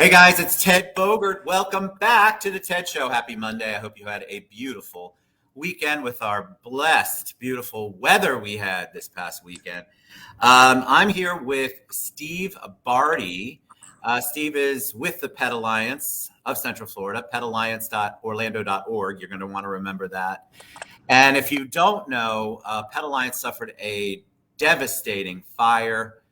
Hey guys, it's Ted Bogert. Welcome back to the Ted Show. Happy Monday. I hope you had a beautiful weekend with our blessed, beautiful weather we had this past weekend. I'm here with Steve Bardy. Steve is with the Pet Alliance of Central Florida, petalliance.orlando.org. You're going to want to remember that. And if you don't know, Pet Alliance suffered a devastating fire.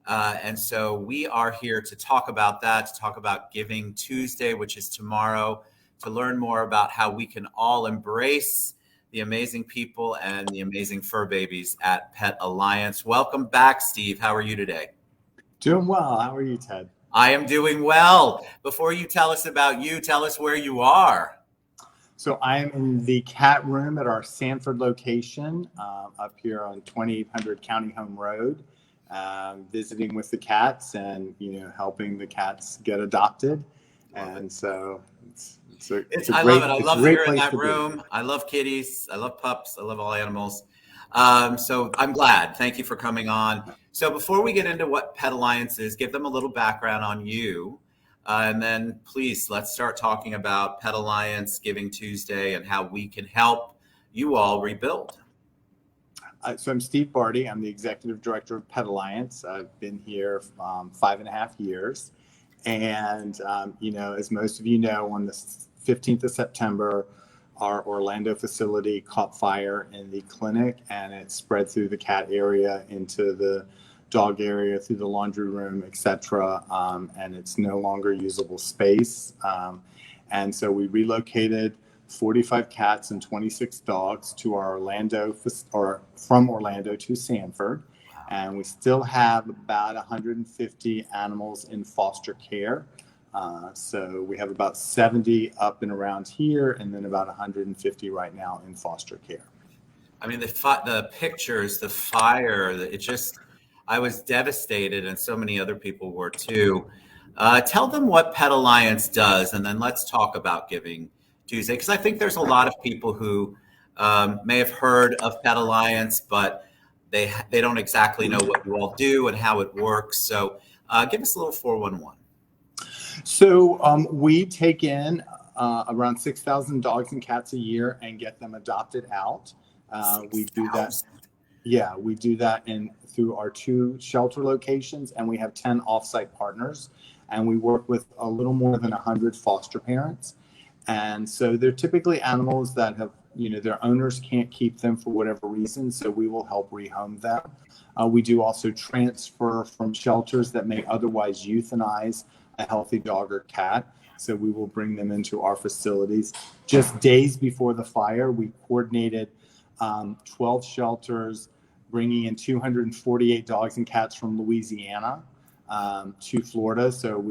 And so we are here to talk about that, to talk about Giving Tuesday, which is tomorrow, to learn more about how we can all embrace the amazing people and the amazing fur babies at Pet Alliance. Welcome back, Steve. How are you today? Doing well. How are you, Ted? I am doing well. Before you tell us about you, tell us where you are. So I am in the cat room at our Sanford location up here on 2800 County Home Road, visiting with the cats and, helping the cats get adopted. And so it's a I love great, it. I it's a love that great you're in place that to be. room. I love kitties. I love pups. I love all animals. So I'm glad. Thank you for coming on. So before we get into what Pet Alliance is, give them a little background on you. And then please, let's start talking about Pet Alliance, Giving Tuesday, and how we can help you all rebuild. So I'm Steve Bardy. I'm the executive director of Pet Alliance. I've been here 5.5 years. And, as most of you know, on the 15th of September, our Orlando facility caught fire in the clinic, and it spread through the cat area into the dog area, through the laundry room, etc. And it's no longer usable space. And so we relocated 45 cats and 26 dogs to our from Orlando to Sanford. And we still have about 150 animals in foster care. So we have about 70 up and around here, and then about 150 right now in foster care. I mean, the pictures, the fire, I was devastated, and so many other people were too. Tell them what Pet Alliance does, and then let's talk about Giving Tuesday, because I think there's a lot of people who may have heard of Pet Alliance, but they don't exactly know what you all do and how it works. So give us a little 411. So we take in around 6,000 dogs and cats a year and get them adopted out. We do that. Yeah, we do that through our 2 shelter locations, and we have 10 offsite partners, and we work with a little more than 100 foster parents. And so they're typically animals that have, their owners can't keep them for whatever reason, so we will help rehome them. We do also transfer from shelters that may otherwise euthanize a healthy dog or cat. So we will bring them into our facilities. Just days before the fire, we coordinated 12 shelters, bringing in 248 dogs and cats from Louisiana to Florida. So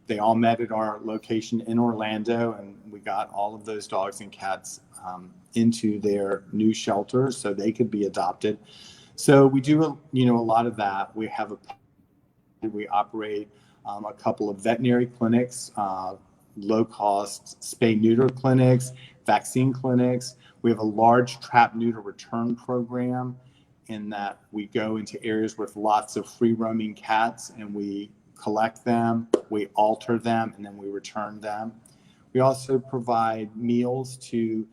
they all met at our location in Orlando, and we got all of those dogs and cats into their new shelters so they could be adopted. So we do, a lot of that. We operate a couple of veterinary clinics, low-cost spay-neuter clinics, vaccine clinics. We have a large trap-neuter return program in that we go into areas with lots of free-roaming cats, and we collect them, we alter them, and then we return them. We also provide meals to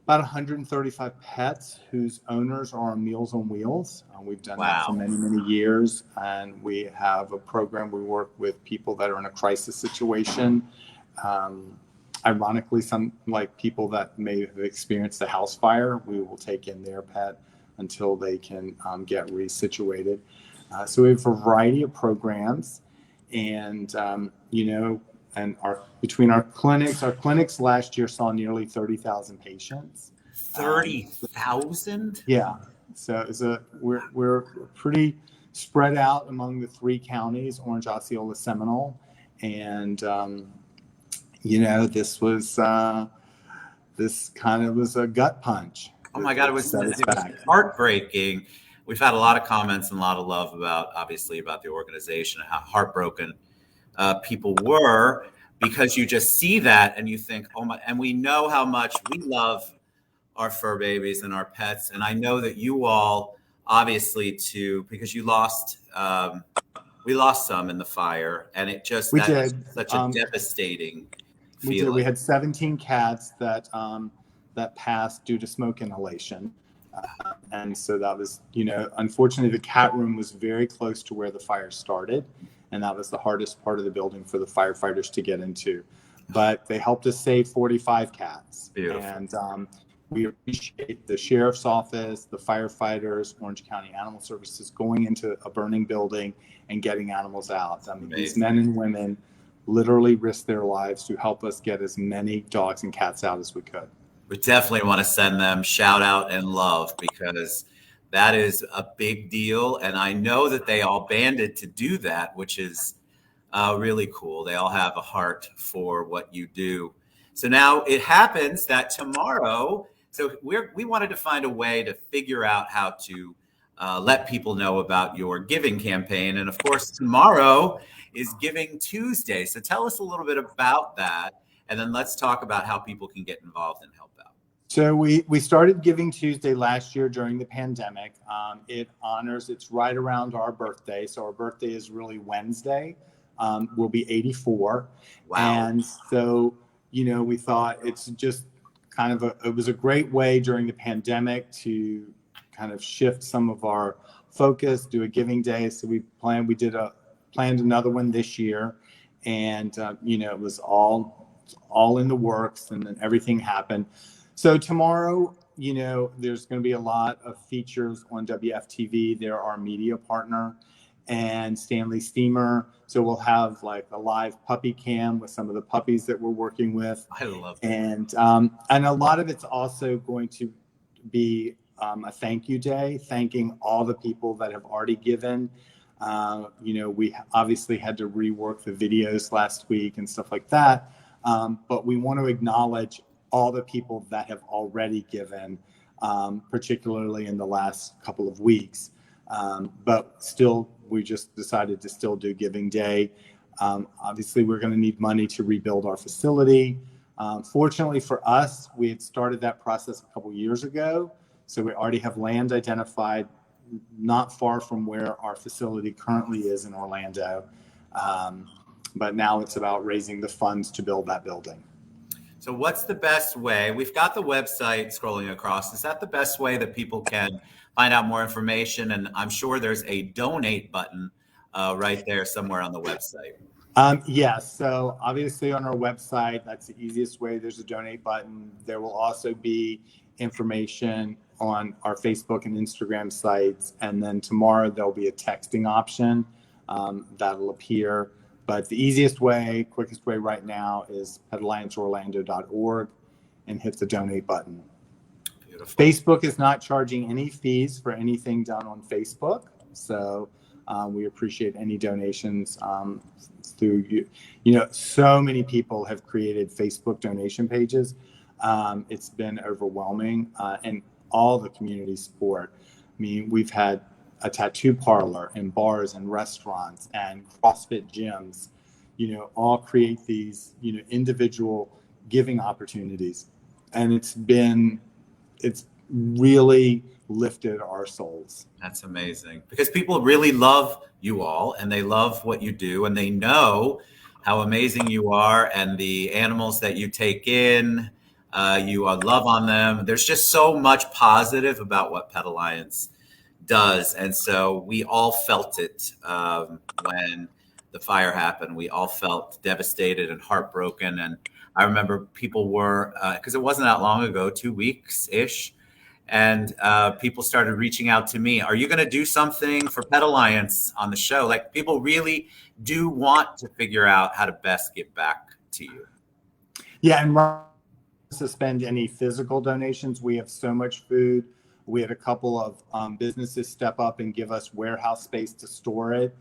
about 135 pets whose owners are on Meals on Wheels. We've done that for many, many years. And we have a program. We work with people that are in a crisis situation. Ironically, some like people that may have experienced a house fire, we will take in their pet until they can get resituated. So we have a variety of programs. And, and between our clinics last year saw nearly 30,000 patients. 30,000? Yeah. So we're pretty spread out among the 3 counties, Orange, Osceola, Seminole. And, this kind of was a gut punch. Oh my God, it was heartbreaking. We've had a lot of comments and a lot of love about the organization and how heartbroken people were, because you just see that and you think, oh my, and we know how much we love our fur babies and our pets. And I know that you all, obviously, because you lost We lost some in the fire, and it just We that's did. such a devastating We did. We feeling. had 17 cats that passed due to smoke inhalation. And so that was, unfortunately, the cat room was very close to where the fire started. And that was the hardest part of the building for the firefighters to get into. But they helped us save 45 cats. Beautiful. And we appreciate the sheriff's office, the firefighters, Orange County Animal Services going into a burning building and getting animals out. I mean, these men and women literally risked their lives to help us get as many dogs and cats out as we could. We definitely want to send them shout out and love, because that is a big deal. And I know that they all banded to do that, which is really cool. They all have a heart for what you do. So now it happens that tomorrow, so we wanted to find a way to figure out how to let people know about your giving campaign. And of course, tomorrow is Giving Tuesday. So tell us a little bit about that. And then let's talk about how people can get involved and help out. So we started Giving Tuesday last year during the pandemic. It's right around our birthday. So our birthday is really Wednesday. We'll be 84. Wow. And so, we thought it's just it was a great way during the pandemic to kind of shift some of our focus, do a giving day. So we planned another one this year. And, it was all in the works, and then everything happened. So tomorrow, there's going to be a lot of features on WFTV. They're our media partner, and Stanley Steamer. So we'll have like a live puppy cam with some of the puppies that we're working with. I love that. And a lot of it's also going to be a thank you day, thanking all the people that have already given. We obviously had to rework the videos last week and stuff like that. But we want to acknowledge all the people that have already given, particularly in the last couple of weeks. But still, we just decided to still do Giving Day. Obviously, we're going to need money to rebuild our facility. Fortunately for us, we had started that process a couple years ago. So we already have land identified not far from where our facility currently is in Orlando. But now it's about raising the funds to build that building. So what's the best way? We've got the website scrolling across. Is that the best way that people can find out more information? And I'm sure there's a donate button right there somewhere on the website. Yes. So obviously on our website, that's the easiest way. There's a donate button. There will also be information on our Facebook and Instagram sites. And then tomorrow there'll be a texting option that'll appear. But the easiest way, quickest way right now is petallianceorlando.org and hit the donate button. Beautiful. Facebook is not charging any fees for anything done on Facebook. So we appreciate any donations through you. So many people have created Facebook donation pages. It's been overwhelming, and all the community support. I mean, we've had a tattoo parlor and bars and restaurants and CrossFit gyms, all create these, individual giving opportunities. And it's really lifted our souls. That's amazing, because people really love you all, and they love what you do, and they know how amazing you are and the animals that you take in. You love on them. There's just so much positive about what Pet Alliance does. And so we all felt it when the fire happened. We all felt devastated and heartbroken. And I remember people were, because it wasn't that long ago, 2 weeks-ish, and people started reaching out to me. Are you going to do something for Pet Alliance on the show? Like, people really do want to figure out how to best give back to you. Yeah, and suspend any physical donations. We have so much food. We had a couple of businesses step up and give us warehouse space to store it.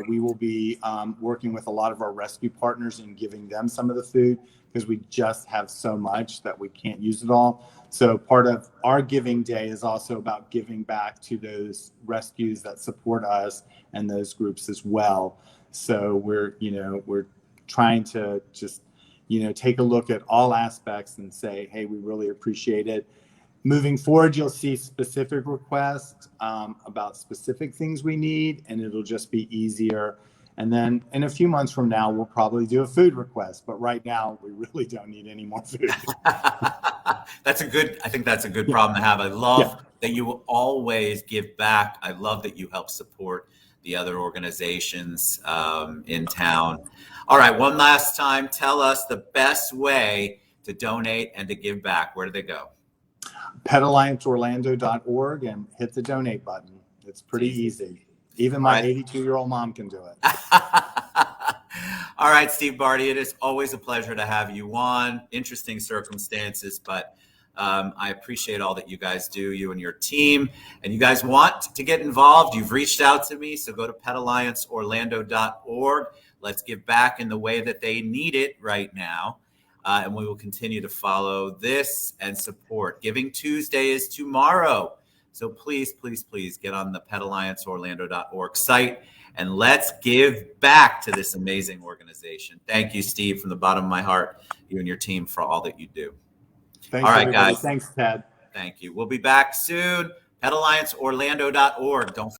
We will be working with a lot of our rescue partners and giving them some of the food, because we just have so much that we can't use it all. So part of our Giving Day is also about giving back to those rescues that support us and those groups as well. So we're trying to just, take a look at all aspects and say, hey, we really appreciate it. Moving forward, you'll see specific requests about specific things we need, and it'll just be easier. And then in a few months from now, we'll probably do a food request. But right now, we really don't need any more food. I think that's a good problem to have. I love that you will always give back. I love that you help support the other organizations in town. All right, one last time, tell us the best way to donate and to give back. Where do they go? PetAllianceOrlando.org and hit the donate button. It's pretty easy. Even my 82-year-old mom can do it. All right, Steve Bardy, it is always a pleasure to have you on. Interesting circumstances, but I appreciate all that you guys do, you and your team. And you guys want to get involved, you've reached out to me, so go to PetAllianceOrlando.org. Let's give back in the way that they need it right now. And we will continue to follow this and support. Giving Tuesday is tomorrow. So please, please, please get on the PetAllianceOrlando.org site and let's give back to this amazing organization. Thank you, Steve, from the bottom of my heart, you and your team, for all that you do. Thanks, all right, everybody. guys. Thanks, Ted. Thank you. We'll be back soon. PetAllianceOrlando.org. Don't